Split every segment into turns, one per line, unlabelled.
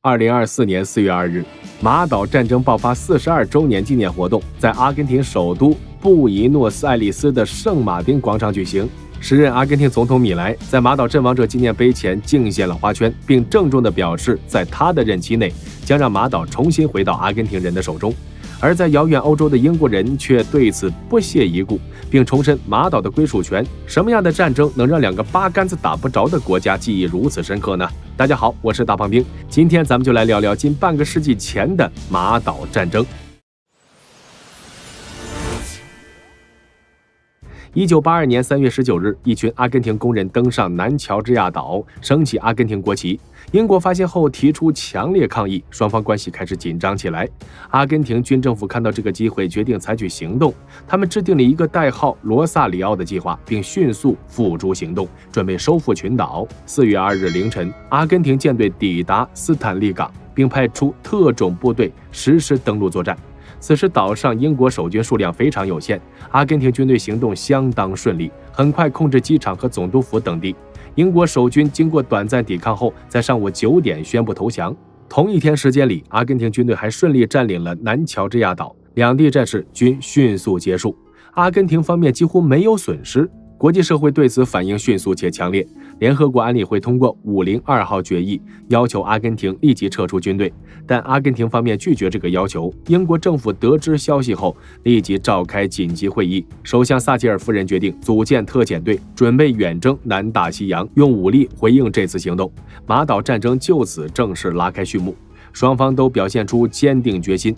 2024年4月2日，马岛战争爆发42周年纪念活动在阿根廷首都布宜诺斯艾利斯的圣马丁广场举行。时任阿根廷总统米莱在马岛阵亡者纪念碑前敬献了花圈，并郑重地表示，在他的任期内将让马岛重新回到阿根廷人的手中。而在遥远欧洲的英国人却对此不屑一顾，并重申马岛的归属权。什么样的战争能让两个八竿子打不着的国家记忆如此深刻呢？大家好，我是大胖兵，今天咱们就来聊聊近半个世纪前的马岛战争。1982年3月19日，一群阿根廷工人登上南乔治亚岛，升起阿根廷国旗。英国发现后提出强烈抗议，双方关系开始紧张起来。阿根廷军政府看到这个机会，决定采取行动。他们制定了一个代号罗萨里奥的计划，并迅速付诸行动，准备收复群岛。4月2日凌晨，阿根廷舰队抵达斯坦利港，并派出特种部队实施登陆作战。此时岛上英国守军数量非常有限，阿根廷军队行动相当顺利，很快控制机场和总督府等地。英国守军经过短暂抵抗后，在上午9点宣布投降。同一天时间里，阿根廷军队还顺利占领了南乔治亚岛，两地战事均迅速结束，阿根廷方面几乎没有损失。国际社会对此反应迅速且强烈，联合国安理会通过502号决议，要求阿根廷立即撤出军队，但阿根廷方面拒绝这个要求。英国政府得知消息后，立即召开紧急会议，首相撒切尔夫人决定组建特遣队，准备远征南大西洋，用武力回应这次行动。马岛战争就此正式拉开序幕，双方都表现出坚定决心。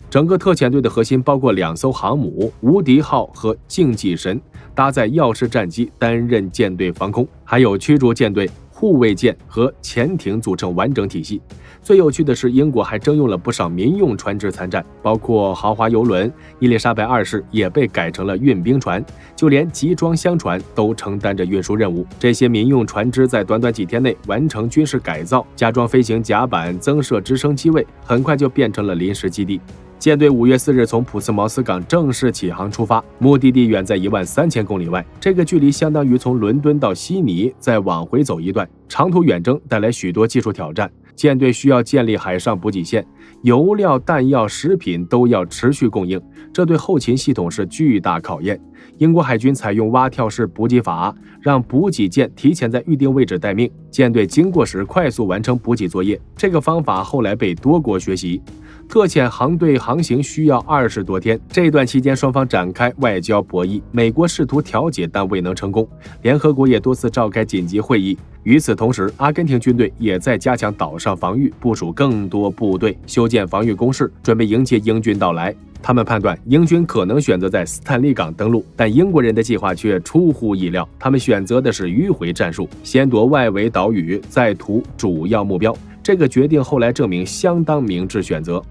整个特遣队的核心包括2艘航母无敌号和竞技神，搭载耀式战机担任舰队防空，还有驱逐舰队、护卫舰和潜艇组成完整体系。最有趣的是，英国还征用了不少民用船只参战，包括豪华游轮伊丽莎白2世也被改成了运兵船，就连集装箱船都承担着运输任务。这些民用船只在短短几天内完成军事改造，加装飞行甲板，增设直升机位，很快就变成了临时基地。舰队5月4日从普斯茅斯港正式起航出发，目的地远在13000公里外，这个距离相当于从伦敦到悉尼再往回走一段。长途远征带来许多技术挑战，舰队需要建立海上补给线，油料、弹药、食品都要持续供应，这对后勤系统是巨大考验。英国海军采用蛙跳式补给法，让补给舰提前在预定位置待命，舰队经过时快速完成补给作业。这个方法后来被多国学习。特遣航队航行需要20多天，这段期间双方展开外交博弈，美国试图调解但未能成功，联合国也多次召开紧急会议。与此同时，阿根廷军队也在加强岛上防御，部署更多部队，修建防御工事，准备迎接英军到来。他们判断英军可能选择在斯坦利港登陆，但英国人的计划却出乎意料，他们选择的是迂回战术，先夺外围岛屿，再图主要目标。这个决定后来证明相当明智选择。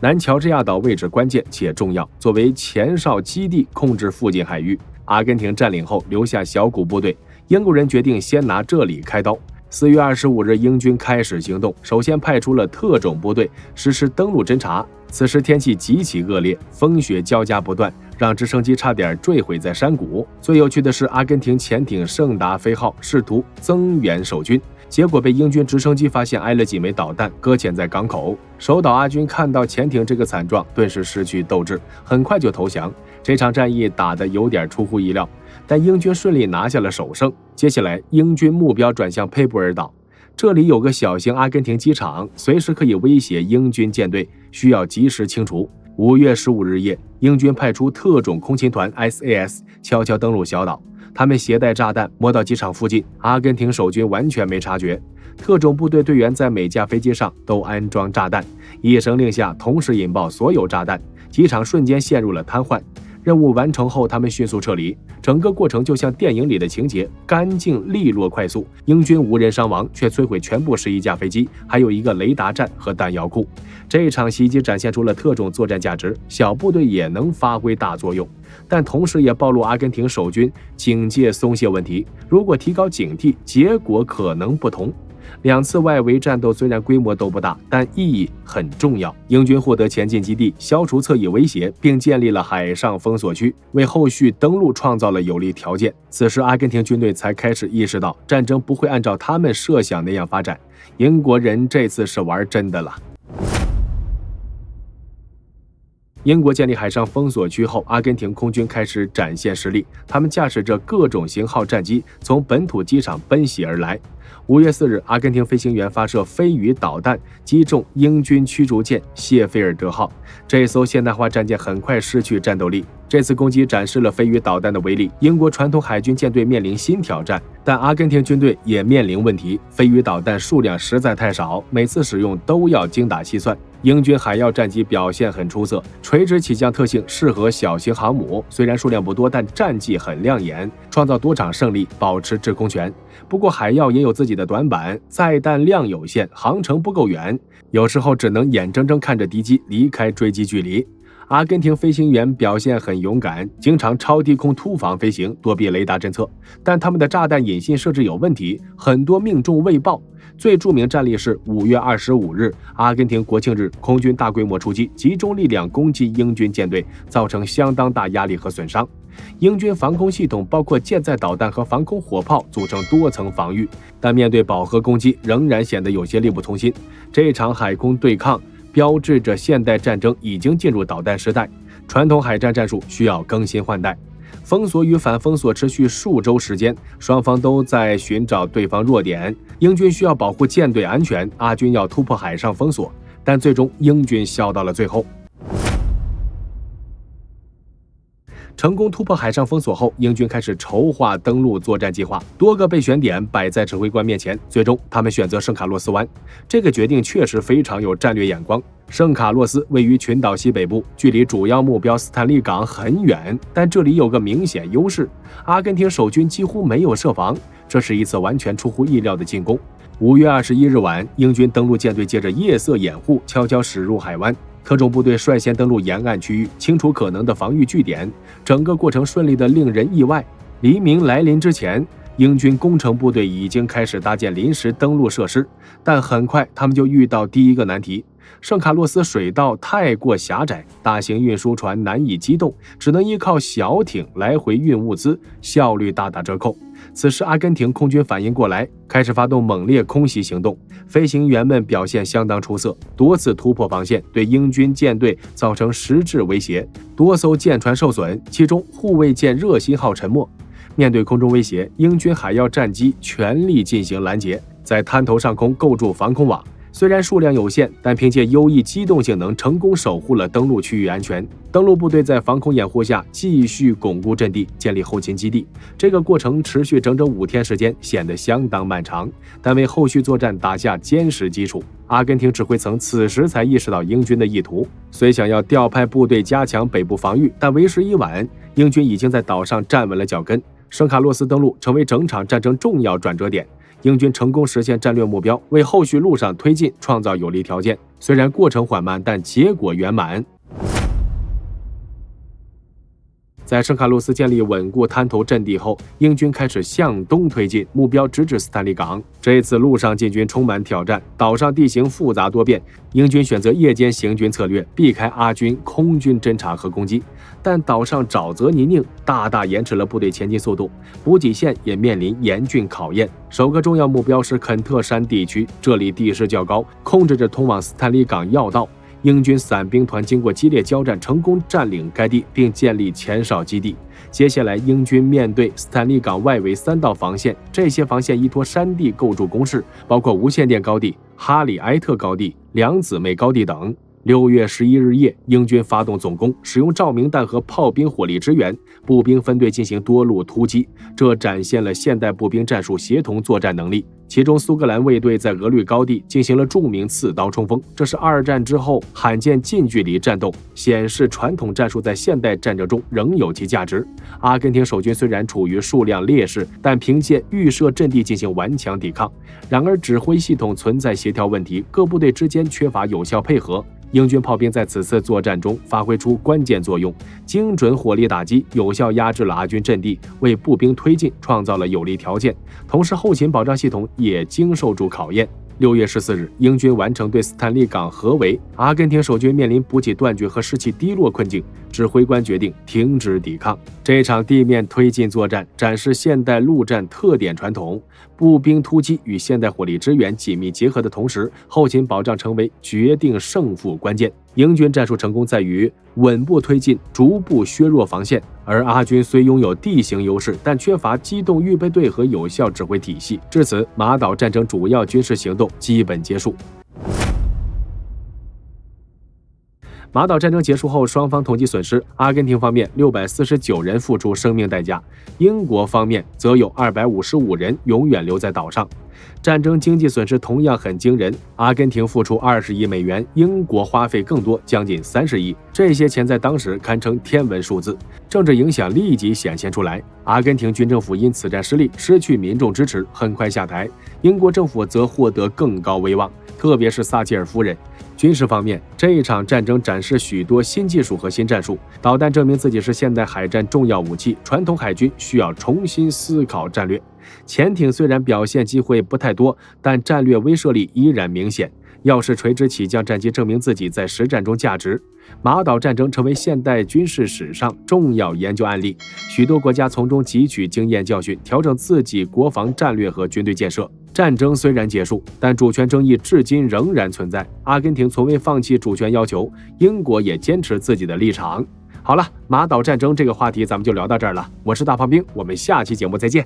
南乔治亚岛位置关键且重要，作为前哨基地，控制附近海域。阿根廷占领后留下小股部队，英国人决定先拿这里开刀。4月25日，英军开始行动，首先派出了特种部队实施登陆侦察。此时天气极其恶劣，风雪交加不断，让直升机差点坠毁在山谷。最有趣的是，阿根廷潜艇圣达菲号试图增援守军，结果被英军直升机发现，挨了几枚导弹，搁浅在港口。守岛阿军看到潜艇这个惨状，顿时失去斗志，很快就投降。这场战役打得有点出乎意料，但英军顺利拿下了首胜。接下来，英军目标转向佩布尔岛，这里有个小型阿根廷机场，随时可以威胁英军舰队，需要及时清除。5月15日夜，英军派出特种空勤团 SAS 悄悄登陆小岛，他们携带炸弹摸到机场附近，阿根廷守军完全没察觉。特种部队队员在每架飞机上都安装炸弹，一声令下，同时引爆所有炸弹，机场瞬间陷入了瘫痪。任务完成后，他们迅速撤离，整个过程就像电影里的情节，干净利落快速。英军无人伤亡，却摧毁全部11架飞机，还有一个雷达站和弹药库。这场袭击展现出了特种作战价值，小部队也能发挥大作用，但同时也暴露阿根廷守军警戒松懈问题。如果提高警惕，结果可能不同。2次外围战斗虽然规模都不大，但意义很重要。英军获得前进基地，消除侧翼威胁，并建立了海上封锁区，为后续登陆创造了有利条件。此时，阿根廷军队才开始意识到战争不会按照他们设想那样发展，英国人这次是玩真的了。英国建立海上封锁区后，阿根廷空军开始展现实力，他们驾驶着各种型号战机从本土机场奔袭而来。5月4日，阿根廷飞行员发射飞鱼导弹击中英军驱逐舰谢菲尔德号，这艘现代化战舰很快失去战斗力。这次攻击展示了飞鱼导弹的威力，英国传统海军舰队面临新挑战，但阿根廷军队也面临问题，飞鱼导弹数量实在太少，每次使用都要精打细算。英军海鹞战机表现很出色，垂直起降特性适合小型航母，虽然数量不多，但战绩很亮眼，创造多场胜利，保持制空权。不过海鹞也有自己的短板，载弹量有限，航程不够远，有时候只能眼睁睁看着敌机离开追击距离。阿根廷飞行员表现很勇敢，经常超低空突防飞行，躲避雷达侦测，但他们的炸弹引信设置有问题，很多命中未爆。最著名战例是5月25日，阿根廷国庆日，空军大规模出击，集中力量攻击英军舰队，造成相当大压力和损伤。英军防空系统包括舰载导弹和防空火炮，组成多层防御，但面对饱和攻击，仍然显得有些力不从心。这场海空对抗标志着现代战争已经进入导弹时代，传统海战战术需要更新换代。封锁与反封锁持续数周时间，双方都在寻找对方弱点。英军需要保护舰队安全，阿军要突破海上封锁，但最终英军笑到了最后。成功突破海上封锁后，英军开始筹划登陆作战计划，多个备选点摆在指挥官面前，最终他们选择圣卡洛斯湾。这个决定确实非常有战略眼光。圣卡洛斯位于群岛西北部，距离主要目标斯坦利港很远，但这里有个明显优势，阿根廷守军几乎没有设防，这是一次完全出乎意料的进攻。5月21日晚，英军登陆舰队借着夜色掩护，悄悄驶入海湾。特种部队率先登陆沿岸区域，清除可能的防御据点，整个过程顺利的令人意外。黎明来临之前，英军工程部队已经开始搭建临时登陆设施，但很快他们就遇到第一个难题。圣卡洛斯水道太过狭窄，大型运输船难以机动，只能依靠小艇来回运物资，效率大打折扣。此时阿根廷空军反应过来，开始发动猛烈空袭行动，飞行员们表现相当出色，多次突破防线，对英军舰队造成实质威胁，多艘舰船受损，其中护卫舰热心号沉没。面对空中威胁，英军海鹞战机全力进行拦截，在滩头上空构筑防空网。虽然数量有限，但凭借优异机动性能，成功守护了登陆区域安全。登陆部队在防空掩护下继续巩固阵地，建立后勤基地。这个过程持续整整5天时间，显得相当漫长，但为后续作战打下坚实基础。阿根廷指挥层此时才意识到英军的意图，虽想要调派部队加强北部防御，但为时已晚，英军已经在岛上站稳了脚跟。圣卡洛斯登陆成为整场战争重要转折点。英军成功实现战略目标，为后续路上推进创造有利条件。虽然过程缓慢，但结果圆满。在圣卡洛斯建立稳固滩头阵地后，英军开始向东推进，目标直指斯坦利港。这次陆上进军充满挑战，岛上地形复杂多变，英军选择夜间行军策略，避开阿军空军侦察和攻击。但岛上沼泽泥泞，大大延迟了部队前进速度，补给线也面临严峻考验。首个重要目标是肯特山地区，这里地势较高，控制着通往斯坦利港要道。英军伞兵团经过激烈交战，成功占领该地，并建立前哨基地。接下来，英军面对斯坦利港外围3道防线，这些防线依托山地构筑工事，包括无线电高地、哈里埃特高地、两姊妹高地等。6月11日夜，英军发动总攻，使用照明弹和炮兵火力支援，步兵分队进行多路突击，这展现了现代步兵战术协同作战能力。其中，苏格兰卫队在俄律高地进行了著名刺刀冲锋，这是2战之后罕见近距离战斗，显示传统战术在现代战争中仍有其价值。阿根廷守军虽然处于数量劣势，但凭借预设阵地进行顽强抵抗。然而，指挥系统存在协调问题，各部队之间缺乏有效配合。英军炮兵在此次作战中发挥出关键作用，精准火力打击，有效压制了阿军阵地，为步兵推进创造了有利条件。同时，后勤保障系统也经受住考验。6月14日，英军完成对斯坦利港合围，阿根廷守军面临补给断绝和士气低落困境，指挥官决定停止抵抗。这场地面推进作战展示现代陆战特点传统，步兵突击与现代火力支援紧密结合的同时，后勤保障成为决定胜负关键。英军战术成功在于稳步推进，逐步削弱防线，而阿军虽拥有地形优势，但缺乏机动预备队和有效指挥体系。至此，马岛战争主要军事行动基本结束。马岛战争结束后，双方统计损失，阿根廷方面649人付出生命代价，英国方面则有255人永远留在岛上。战争经济损失同样很惊人，阿根廷付出20亿美元，英国花费更多，将近30亿。这些钱在当时堪称天文数字，政治影响立即显现出来。阿根廷军政府因此战失利，失去民众支持，很快下台。英国政府则获得更高威望，特别是撒切尔夫人。军事方面，这一场战争展示许多新技术和新战术。导弹证明自己是现代海战重要武器，传统海军需要重新思考战略。潜艇虽然表现机会不太多，但战略威慑力依然明显。要是垂直起降战机证明自己在实战中价值。马岛战争成为现代军事史上重要研究案例，许多国家从中汲取经验教训，调整自己国防战略和军队建设。战争虽然结束，但主权争议至今仍然存在。阿根廷从未放弃主权要求，英国也坚持自己的立场。好了，马岛战争这个话题咱们就聊到这儿了。我是大炮兵，我们下期节目再见。